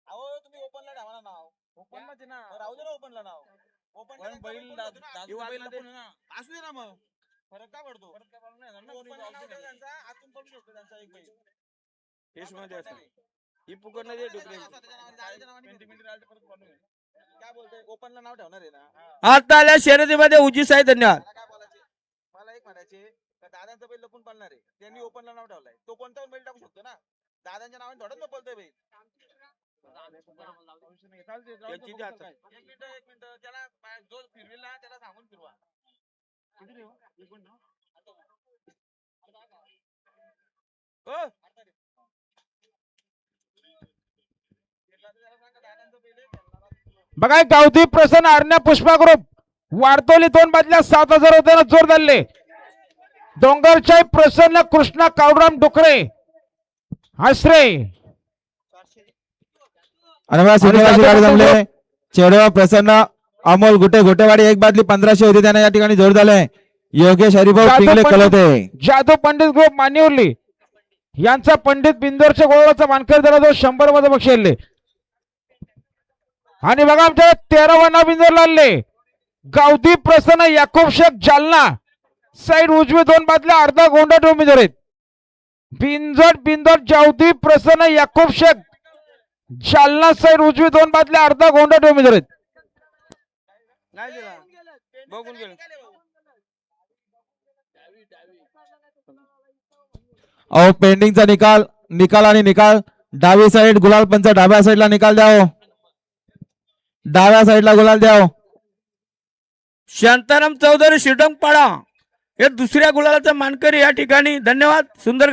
अहो तुम्ही ओपनला ठेवा ना नाव. ओपनला ना राहू दे ना ओपनला नाव. ओपन बैल असू दे ना मग. फरक काय पडतो? ओपनला नाव ठेवा त्यांचा, आतून पडू शकतो त्यांचा एक बैल. ही पुकार नाही काय बोलतोय? ओपनला नाव ठेवणार आहे ना? आता आल्या शर्यतीमध्ये उजी साहेब धन्यवाद. मला काय बोलायचे? मला एक म्हणायचे का दादांचा बैल लपून पळणार आहे. त्यांनी ओपनला नाव ठेवलंय. तो कोणता बैल टाकू शकतो ना? दादांच्या नावाने थोडंच पळतोय बैल. एक मिनिट त्याला जो फिरवेल ना त्याला सांगून फिरवा. बघा गावठी प्रसन्न आरण्या पुष्पा ग्रुप वारतोली 2 बाजल्या 7,000 रुपयाला जोर धरले. डोंगरचाई प्रसन्न कृष्णा कावराम डुकरे आश्रे चेडवा प्रसन्न अमोल गुटे घोटेवाडी 1 बादली 1500 होती त्यांना या ठिकाणी जोर झाले. योगेश हरिभाऊ पिंगले कलवते. जादू पंडित ग्रुप मान्यवली यांचा पंडित बिंदोरच्या गोळाचा मानकर झाला जो 100 मध्ये बक्षिले. आणि बघा आमच्या 13 नाव बिंदोर लागले. गावठी प्रसन्न याकूब शेख जालना साइड उजवी 2 बादल्या अर्धा गोंडा उमेदवार आहेत. बिंदोर जावधी प्रसन्न याकूब शेख जालना साइड उजवी 2 बादल्या अर्धा गोंडा उमेदवार आहेत. नाही दिला बघून गेलो. अहो पेंडिंगचा निकाल आणि निकाल डावी साइड गुलाल पंच डाव्या साइडला निकाल द्याव. डाव्या साइडला गुलाल द्याव. शांताराम चौधरी शिरडंगपाडा हे दुसऱ्या गुलालाचा मानकरी या ठिकाणी धन्यवाद. सुंदर